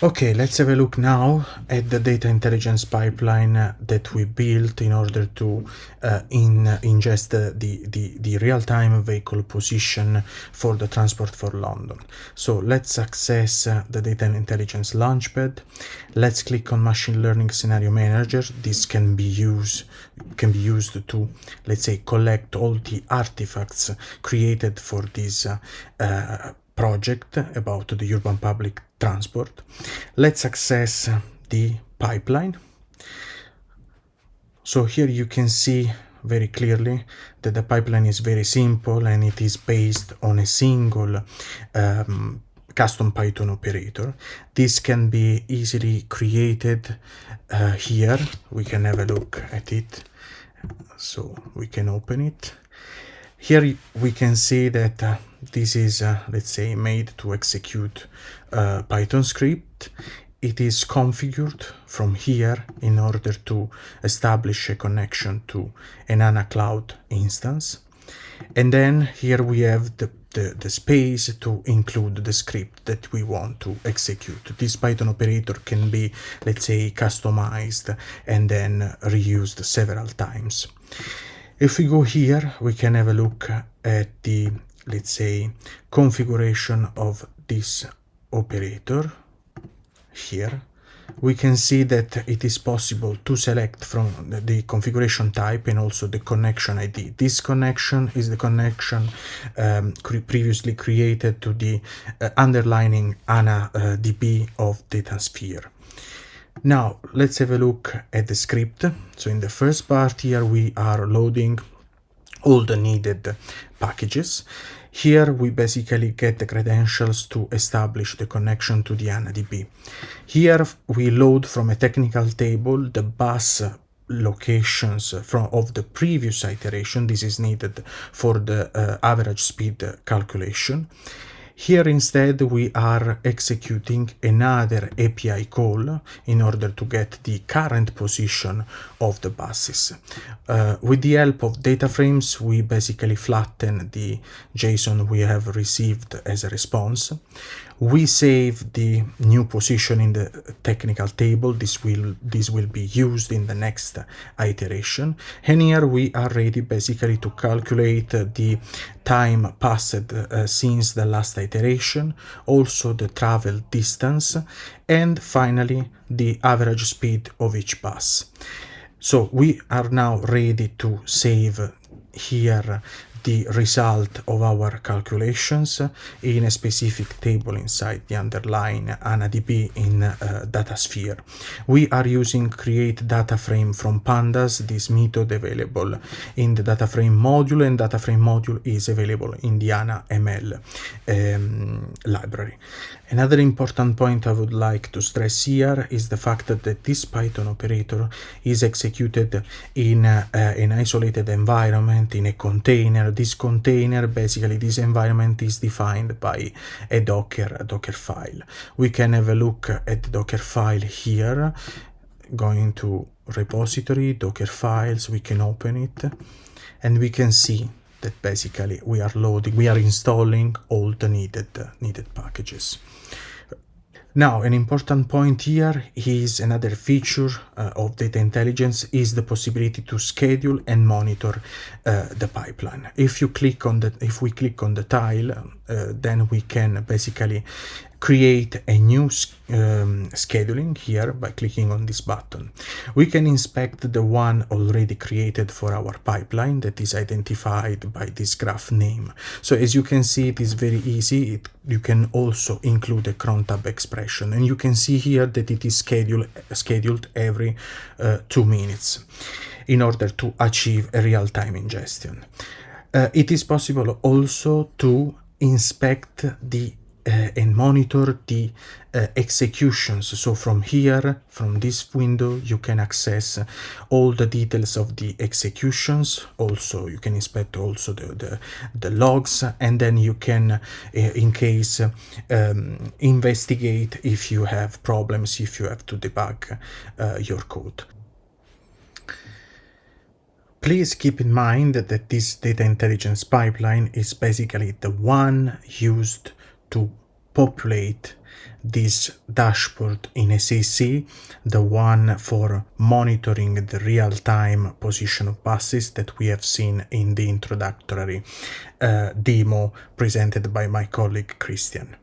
Okay, let's have a look now at the data intelligence pipeline that we built in order to ingest the real-time vehicle position for the Transport for London. So let's access the data intelligence launchpad. Let's click on machine learning scenario manager. This can be used to, let's say, collect all the artifacts created for this project about the urban public transport. Let's access the pipeline. So here you can see very clearly that the pipeline is very simple and it is based on a single custom Python operator. This can be easily created here. We can have a look at it. So we can open it. Here we can see that this is, let's say, made to execute Python script. It is configured from here in order to establish a connection to an HANA Cloud instance. And then here we have the space to include the script that we want to execute. This Python operator can be, let's say, customized and then reused several times. If we go here, we can have a look at the, let's say, configuration of this operator. Here, we can see that it is possible to select from the configuration type and also the connection ID. This connection is the connection previously created to the underlying HANA DB of DataSphere. Now, let's have a look at the script. So in the first part here, we are loading all the needed packages. Here, we basically get the credentials to establish the connection to the HANA DB. Here, we load from a technical table the bus locations of the previous iteration. This is needed for the average speed calculation. Here instead we are executing another API call in order to get the current position of the buses. With the help of data frames, we basically flatten the JSON we have received as a response. We save the new position in the technical table. This will be used in the next iteration. And here we are ready basically to calculate the time passed since the last iteration, also the travel distance, and finally the average speed of each bus. So we are now ready to save here the result of our calculations in a specific table inside the underlying HANA DB in DataSphere. We are using create data frame from pandas, this method available in the data frame module, and data frame module is available in the HANA ML library. Another important point I would like to stress here is the fact that this Python operator is executed in an isolated environment, in a container. This container, basically this environment, is defined by a Docker file. We can have a look at the Docker file here. Going to repository, Docker files, we can open it, and we can see that basically we are installing all the needed packages. Now, an important point here is another feature of data intelligence is the possibility to schedule and monitor the pipeline. If we click on the tile, then we can basically create a new scheduling here by clicking on this button. We can inspect the one already created for our pipeline that is identified by this graph name. So as you can see, it is very easy. You can also include a cron tab expression, and you can see here that it is scheduled every 2 minutes in order to achieve a real-time ingestion. It is possible also to inspect and monitor the executions. So from here, from this window, you can access all the details of the executions. Also, you can inspect also the logs, and then you can, in case, investigate if you have problems, if you have to debug your code. Please keep in mind that this data intelligence pipeline is basically the one used to populate this dashboard in SAC, the one for monitoring the real-time position of buses that we have seen in the introductory demo presented by my colleague Christian.